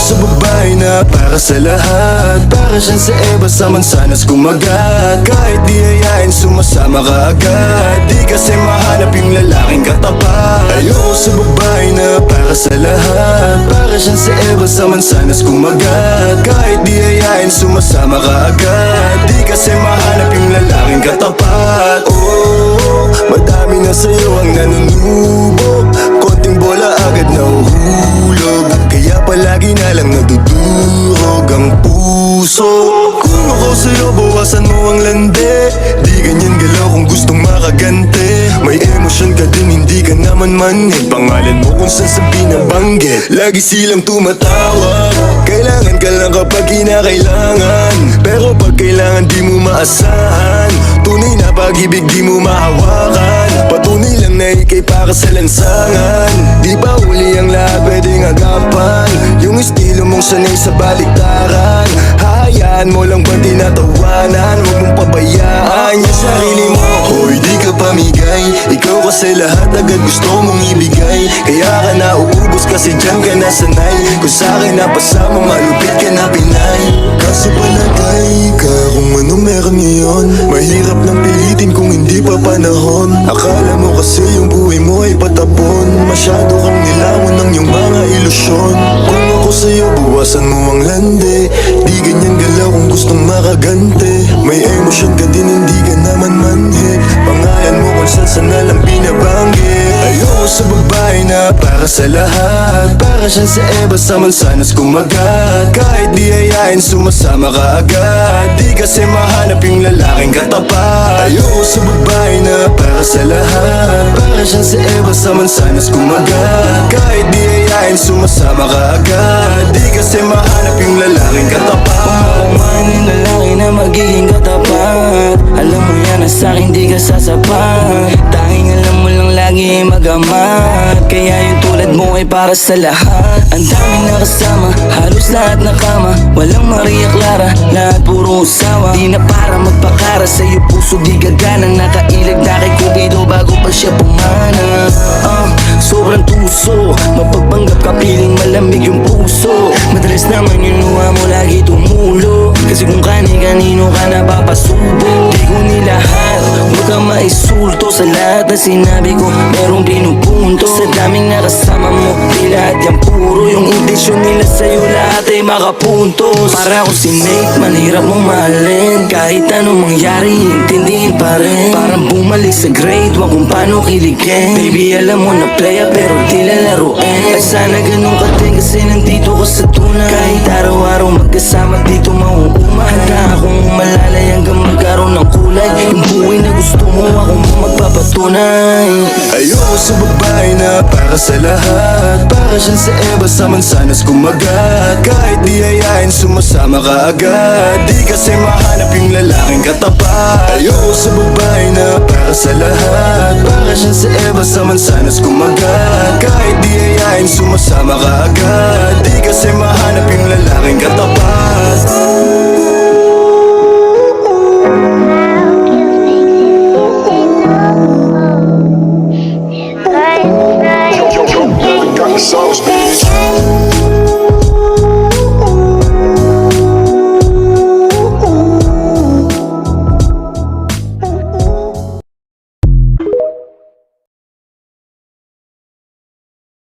sa babae na para sa lahat. Para siyang sa Eva sa mansanas kumagat. Kahit di ayain sumasama ka agad. Di kasi mahanap yung lalaking katapat. Ayoko sa babae na para sa lahat. Para siyang sa Eva sa mansanas kumagat. Kahit di ayain sumasama ka agad. Di kasi mahanap yung lalaking katapat. Oh, madami na sa'yo ang nanunubog. Konting bola agad nahuhulog. Kaya palagi na lang nadudurog ang puso. Kung ako sa'yo bawasan mo ang lande. Di ganyan galaw kung gustong makagante. May emosyon ka din hindi ka naman manhid. Pangalan mo kung saan sa binabanggit. Lagi silang tumatawag. Kailangan ka lang kapag kinakailangan. Pero pag kailangan di mo maasahan. Tunay na pag-ibig di mo mahawakan. Patunay lang na ikay para sa lansangan. Di pa uli ang lahat pwedeng agapan. Yung estilo mong sanay sa baliktaran. Hahayaan mo lang ba tinatawanan? Huwag mong pabayaan yung sarili mo. Hoy di ka pamigay. Ikaw kasi lahat agad gusto mong ibigay. Kaya ka nauubos kasi dyan ka nasanay. Kung sa'kin napasama malupit ka na pinay. Kaso palagay ka kung ano meron ngayon. Mahirap nang pilitin kung hindi pa panahon. Akala mo kasi yung buhay mo ay patapon. Masyado kang nilawan ng iyong mga ilusyon. Kung ako sa'yo buwasan mo ang lande. Di ganyan galaw kung gustong makagante. May emosyon ka din hindi ka naman manhid. Pangalan mo kung saan na lang binabanggit. Ayoko sa babae na para sa lahat. Para siyang sa Eva sa mansanas kumagat. Kahit di ayain sumasama ka agad. Di kasi mahanap yung lalaking katapat. Ayoko sa babae na para sa lahat. Para siyang sa Eva sa mansanas kumagat. Kahit di ayain sumasama ka agad. Di kasi mahanap yung lalaking katapat. Pumapaman yung lalaki na magiging katapat. Alam mo yan na sa'kin di ka sasapat. Tanging alam mo lang lagi magamat. Kaya yung tulad mo ay para sa lahat. Ang daming nakasama, halos lahat nakama. Walang Maria Clara, lahat puro usawa. Di na para magpakara, sa'yo puso di gagana. Nakailag na kay Cupido bago pa siya pumana. Sobrang tuso, mapagpanggap ka piling malamig yung puso. Madalas naman yung luha mo lagi tumulo. Kasi kung kani-kanino ka napapasubo. Di ko nilahat, huwag kang maisulto. Sa lahat na sinabi ko, merong pinupunto. Sa daming nakasama mo, di lahat yan puro. Yung intensyon nila sa'yo lahat ay makapuntos. Para ako si Nate, manhirap mong mahalin. Kahit anong mangyari, intindihin pa rin. Parang bumalik sa grade, wag kung paano kiligin. Baby alam mo na playa pero di lalaruin. Ay sana ganun ka din kasi nandito ka sa tunay. Kahit araw-araw magkasama dito mauuma. Handa akong umalalay hanggang magkaroon ng kulay. Yung buhay na gusto mo ako mo magpapatunay. Ayoko sa babae na para sa lahat. Para siyang sa Eva sa mansanas kumagat. Kahit di ayain sumasama ka agad. Di kasi mahanap yung lalaking katapat. Ayoko sa babae na para sa lahat. Para siyang sa Eva sa mansanas kumagat. Kahit di ayain sumasama ka agad. Di kasi mahanap yung lalaking katapat.